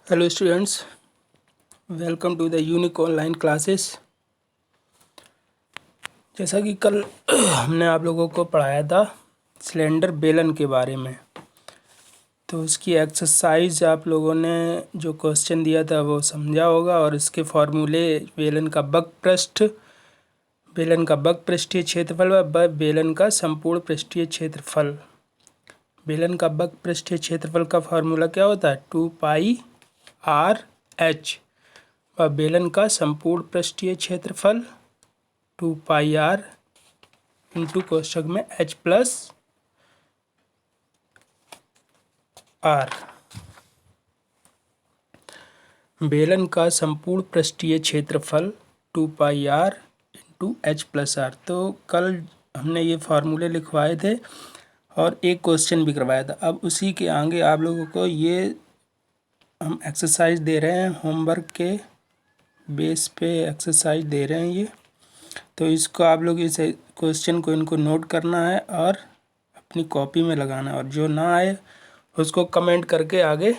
Hello students, welcome to the unique online classes. जैसा कि कल हमने आप लोगों को पढ़ाया था सिलेंडर बेलन के बारे में, तो उसकी एक्सरसाइज आप लोगों ने जो क्वेश्चन दिया था वो समझा होगा। और इसके फॉर्मूले बेलन का बग पृष्ठीय क्षेत्रफल व बेलन का संपूर्ण पृष्ठीय क्षेत्रफल। बेलन का बग पृष्ठीय क्षेत्रफल का फॉर्मूला क्या होता है? 2πr/h। व बेलन का संपूर्ण पृष्ठीय क्षेत्रफल 2πr इंटू कोष्ठक में h+r। बेलन का संपूर्ण पृष्ठीय क्षेत्रफल 2πr इंटू h+r। तो कल हमने ये फार्मूले लिखवाए थे और एक क्वेश्चन भी करवाया था। अब उसी के आगे आप लोगों को ये हम एक्सरसाइज दे रहे हैं, होमवर्क के बेस पे एक्सरसाइज दे रहे हैं ये। तो इसको आप लोग इस क्वेश्चन को इनको नोट करना है और अपनी कॉपी में लगाना है, और जो ना आए उसको कमेंट करके आगे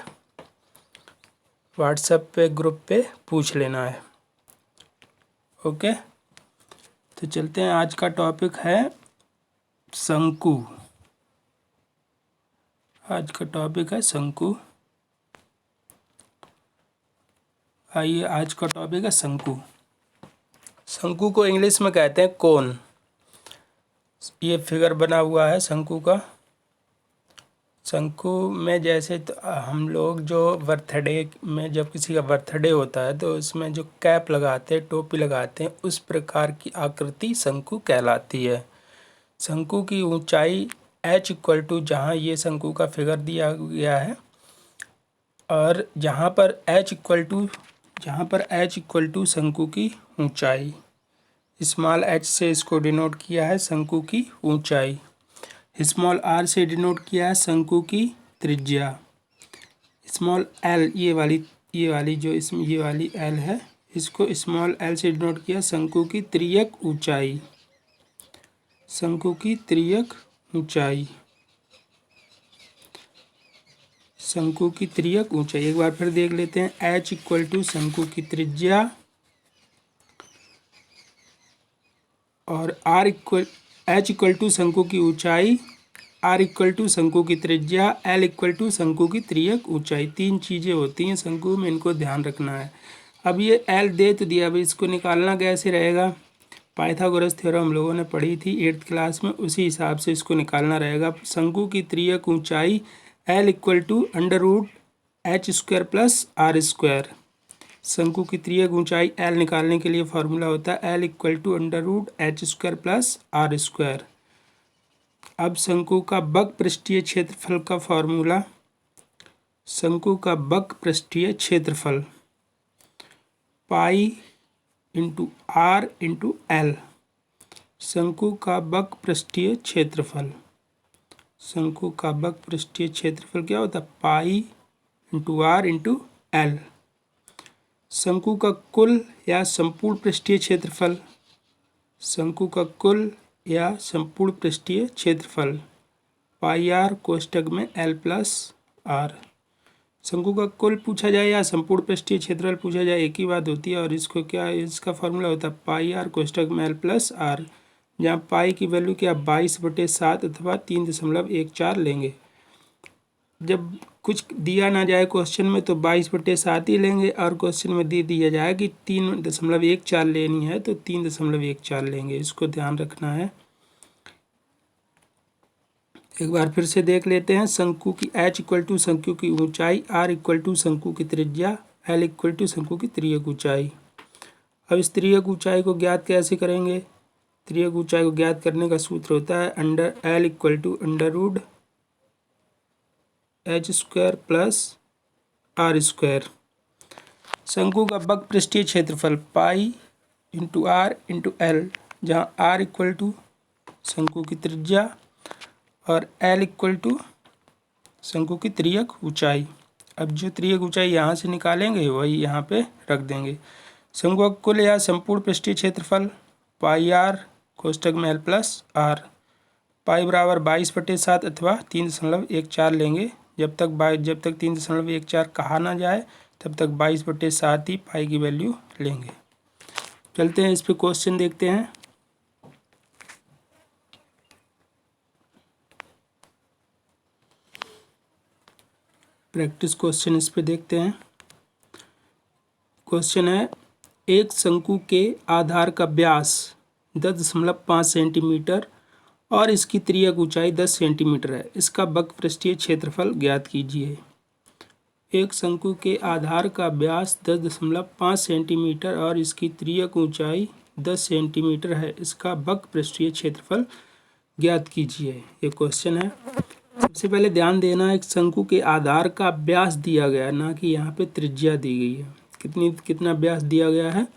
व्हाट्सएप पे ग्रुप पे पूछ लेना है। ओके, तो चलते हैं। आज का टॉपिक है शंकु। आज का टॉपिक है शंकु। आइए, आज का टॉपिक है शंकु। शंकु को इंग्लिश में कहते हैं कोन। ये फिगर बना हुआ है शंकु का। शंकु में जैसे तो हम लोग जो बर्थडे में जब किसी का बर्थडे होता है तो उसमें जो कैप लगाते हैं, टोपी लगाते हैं, उस प्रकार की आकृति शंकु कहलाती है। शंकु की ऊंचाई h= जहाँ ये शंकु का फिगर दिया गया है, और जहाँ पर h= शंकु की ऊंचाई, स्मॉल h से इसको डिनोट किया है शंकु की ऊंचाई, स्मॉल r से डिनोट किया है शंकु की त्रिज्या, स्मॉल l ये वाली l है, इसको स्मॉल l से डिनोट किया शंकु की तिर्यक ऊंचाई। शंकु की तिर्यक ऊंचाई, शंकु की तिर्यक ऊंचाई एक बार फिर देख लेते हैं। h= शंकु की त्रिज्या और h= शंकु की ऊंचाई, r= शंकु की त्रिज्या, l= शंकु की तिर्यक ऊंचाई। तीन चीज़ें होती हैं शंकु में, इनको ध्यान रखना है। अब ये l दे तो दिया, अब इसको निकालना कैसे रहेगा? पाइथागोरस थ्योरम हम लोगों ने पढ़ी थी 8th क्लास में, उसी हिसाब से इसको निकालना रहेगा। शंकु की तिर्यक ऊंचाई l = h² + r²। शंकु की तिर्यक ऊंचाई l निकालने के लिए फॉर्मूला होता है l = h² + r²। अब शंकु का बग पृष्ठीय क्षेत्रफल का फॉर्मूला, शंकु का बग पृष्ठीय क्षेत्रफल pi into r into l। शंकु का बग पृष्ठीय क्षेत्रफल, शंकु का बग पृष्ठीय क्षेत्रफल क्या होता है? Pi into r into l। शंकु का कुल या संपूर्ण पृष्ठीय क्षेत्रफल, शंकु का कुल या संपूर्ण पृष्ठीय क्षेत्रफल πr कोष्ठक में l+r। शंकु का कुल पूछा जाए या संपूर्ण पृष्ठीय क्षेत्रफल पूछा जाए, एक ही बात होती है। और इसको क्या, इसका फॉर्मूला होता है πr कोष्ठक में l+r, जहाँ पाई की वैल्यू क्या 22/7 अथवा 3.14 लेंगे। जब कुछ दिया ना जाए क्वेश्चन में तो 22/7 ही लेंगे, और क्वेश्चन में दे दिया जाए कि 3.14 लेनी है तो 3.14 लेंगे। इसको ध्यान रखना है। एक बार फिर से देख लेते हैं। शंकु की h= शंकु की ऊंचाई, r= शंकु की त्रिज्या, l= शंकु की तिर्यक ऊंचाई। अब इस तिर्यक ऊंचाई को ज्ञात कैसे करेंगे? तिर्यक ऊंचाई को ज्ञात करने का सूत्र होता है l = h² + r²। शंकु का बग पृष्ठीय क्षेत्रफल pi into r into l, जहाँ r= शंकु की त्रिज्या और l= शंकु की तिर्यक ऊंचाई। अब जो तिर्यक ऊंचाई यहाँ से निकालेंगे वही यहाँ पे रख देंगे। शंकु का कुल या संपूर्ण पृष्ठीय क्षेत्रफल πr कोष्ठक में l+r। पाई बराबर 22/7 अथवा 3.14 लेंगे। जब तक 3.14 कहा ना जाए तब तक 22/7 ही पाई की वैल्यू लेंगे। चलते हैं इस पे क्वेश्चन देखते हैं। प्रैक्टिस क्वेश्चन इस पे देखते हैं। क्वेश्चन है, एक शंकु के आधार का व्यास 10.5 सेंटीमीटर और इसकी तिर्यक ऊंचाई 10 सेंटीमीटर है। इसका वक्र पृष्ठीय क्षेत्रफल ज्ञात कीजिए। एक शंकु के आधार का व्यास 10.5 सेंटीमीटर और इसकी तिर्यक ऊंचाई 10 सेंटीमीटर है। इसका वक्र पृष्ठीय क्षेत्रफल ज्ञात कीजिए, ये क्वेश्चन है। सबसे पहले ध्यान देना, एक शंकु के आधार का व्यास दिया गया है, ना कि यहाँ पे त्रिज्या दी गई है। कितना व्यास दिया गया है?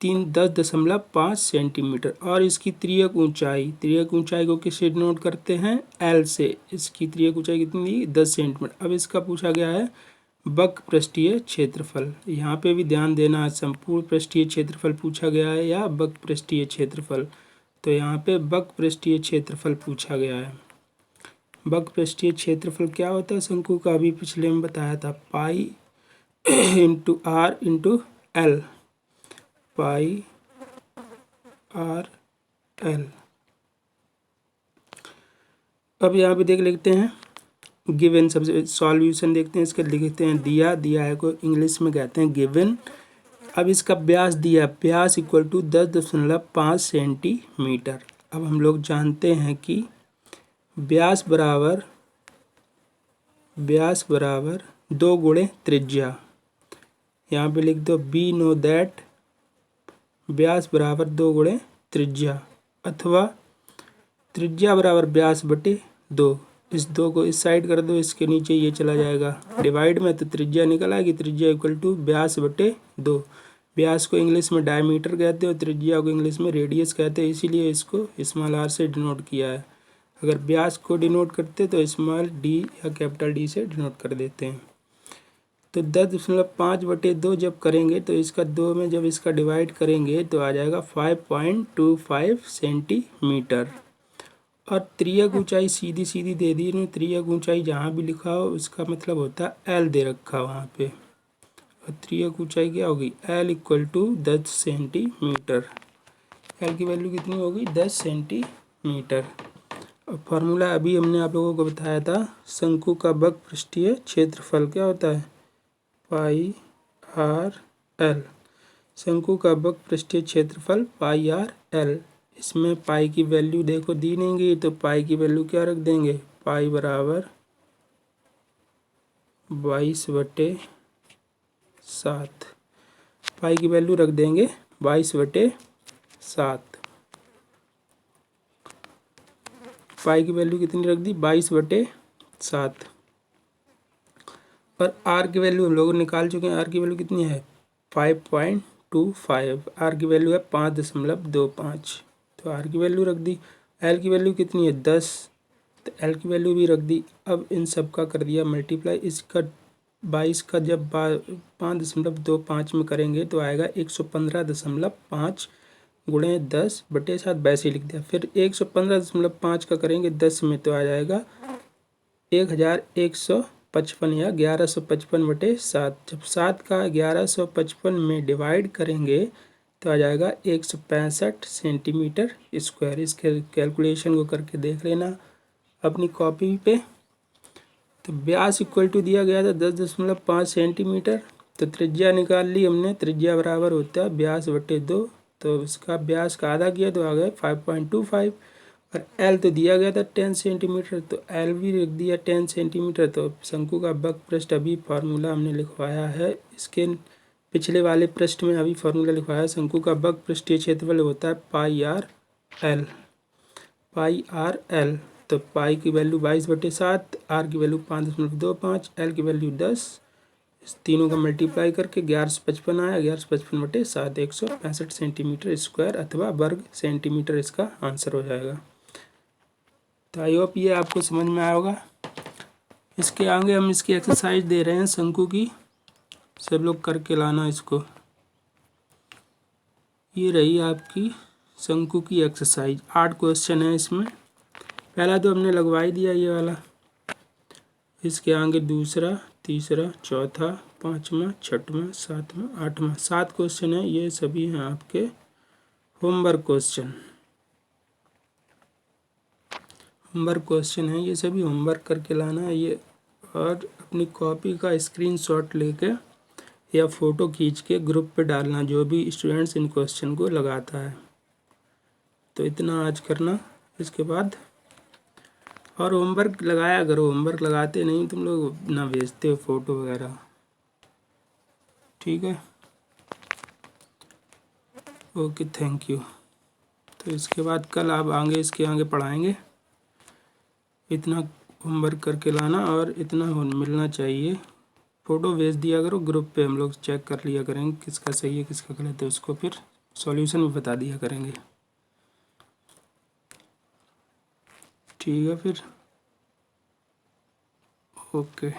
10.5 सेंटीमीटर और इसकी तिर्यक ऊंचाई को किससे डिनोट करते हैं? एल से। इसकी तिर्यक ऊंचाई कितनी दी? 10 सेंटीमीटर। अब इसका पूछा गया है वक्र पृष्ठीय क्षेत्रफल। यहाँ पे भी ध्यान देना है, संपूर्ण पृष्ठीय क्षेत्रफल पूछा गया है या वक्र पृष्ठीय क्षेत्रफल। तो यहाँ पे वक्र पृष्ठीय क्षेत्रफल पूछा गया है। वक्र पृष्ठीय क्षेत्रफल क्या होता है शंकु का? अभी पिछले में बताया था, pi into R into L. Pi R L. अब यहाँ पे देख लेते हैं गिवन, सबसे सॉल्यूशन देखते हैं इसके। लिखते हैं दिया है को इंग्लिश में कहते हैं गिवन। अब इसका व्यास दिया, व्यास इक्वल टू 10.5 सेंटीमीटर। अब हम लोग जानते हैं कि व्यास बराबर 2 गुणे त्रिज्या। यहाँ पे लिख दो बी नो दैट व्यास बराबर 2 गुणे त्रिज्या, अथवा त्रिज्या बराबर व्यास बटे 2। इस 2 को इस साइड कर दो, इसके नीचे ये चला जाएगा डिवाइड में, तो त्रिज्या निकल आएगी। त्रिज्या इक्वल टू व्यास बटे 2। व्यास को इंग्लिश में डायमीटर कहते हैं और त्रिज्या को इंग्लिश में रेडियस कहते हैं, इसीलिए इसको स्मॉल आर से डिनोट किया है। अगर व्यास को डिनोट करते तो स्मॉल डी या कैपिटल डी से डिनोट कर देते हैं। तो 10.5/2 जब करेंगे तो इसका 2 में जब इसका डिवाइड करेंगे तो आ जाएगा 5.25 सेंटीमीटर। और त्रियक ऊंचाई सीधी सीधी दे दी इन्होंने। त्रियक ऊंचाई जहाँ भी लिखा हो उसका मतलब होता है एल दे रखा वहाँ पे। और त्रियक ऊंचाई क्या होगी? L equal to 10 centimetre. L की वैल्यू कितनी होगी? 10 सेंटीमीटर। और फार्मूला अभी हमने आप लोगों को बताया था, शंकु का वक्र पृष्ठीय क्षेत्रफल क्या होता है? पाई आर एल। शंकु का वक्र पृष्ठीय क्षेत्रफल पाई आर एल। इसमें पाई की वैल्यू देखो दी नहीं गई, तो पाई की वैल्यू क्या रख देंगे? पाई बराबर 22/7। पाई की वैल्यू रख देंगे 22/7। पाई की वैल्यू कितनी रख दी? 22/7। और आर की वैल्यू हम लोग निकाल चुके हैं। आर की वैल्यू कितनी है? 5.25। आर की वैल्यू है 5.25, तो आर की वैल्यू रख दी। एल की वैल्यू कितनी है? 10, तो एल की वैल्यू भी रख दी। अब इन सब का कर दिया मल्टीप्लाई। इसका 22 का जब 5.25 में करेंगे तो आएगा 115.5 गुणे 10/7, वैसे लिख दिया। फिर 115.5 का करेंगे 10 में तो आ जाएगा 1155 या 1155/7। जब 7 का 1155 में डिवाइड करेंगे तो आ जाएगा 165 सेंटीमीटर स्क्वायर। इस कैलकुलेशन को करके देख लेना अपनी कॉपी पे। तो व्यास इक्वल टू दिया गया था 10.5 सेंटीमीटर। तो त्रिज्या निकाल ली हमने। त्रिज्या बराबर होता है व्यास बटे 2, तो इसका व्यास का आधा किया तो आ गया 5.25। और एल तो दिया गया था 10 सेंटीमीटर, तो एल भी लिख दिया 10 सेंटीमीटर। तो शंकु का वक्र पृष्ठ अभी फार्मूला हमने लिखवाया है, इसके पिछले वाले पृष्ठ में अभी फार्मूला लिखवाया है। शंकु का वक्र पृष्ठीय क्षेत्रफल होता है पाई R L. Pi R L, तो पाई की वैल्यू 22/7, आर की वैल्यू 5.25, एल की वैल्यू 10। इस तीनों का मल्टीप्लाई करके 1155 आया। 1155/7 165 सेंटीमीटर स्क्वायर अथवा वर्ग सेंटीमीटर इसका आंसर हो जाएगा। तो आई होप ये आपको समझ में आया होगा। इसके आगे हम इसकी एक्सरसाइज दे रहे हैं शंकु की, सब लोग करके लाना इसको। ये रही आपकी शंकु की एक्सरसाइज। 8 क्वेश्चन है इसमें। पहला तो हमने लगवा ही दिया ये वाला, इसके आगे दूसरा, तीसरा, चौथा, पाँचवा, छठवां, सातवां, आठवां। 7 क्वेश्चन है, ये सभी हैं आपके होमवर्क क्वेश्चन। होमवर्क क्वेश्चन है, ये सभी होमवर्क करके लाना है ये, और अपनी कॉपी का स्क्रीनशॉट लेके या फ़ोटो खींच के ग्रुप पे डालना, जो भी स्टूडेंट्स इन क्वेश्चन को लगाता है। तो इतना आज करना, इसके बाद और होमवर्क लगाया करो, होमवर्क लगाते नहीं तुम लोग, ना भेजते हो फ़ोटो वगैरह, ठीक है। Okay, thank you. तो इसके बाद कल आप आगे इसके आगे पढ़ाएंगे। इतना होमवर्क करके लाना और इतना मिलना चाहिए। फ़ोटो भेज दिया करो ग्रुप पे, हम लोग चेक कर लिया करेंगे किसका सही है किसका गलत है, उसको फिर सॉल्यूशन भी बता दिया करेंगे, ठीक है फिर। ओके।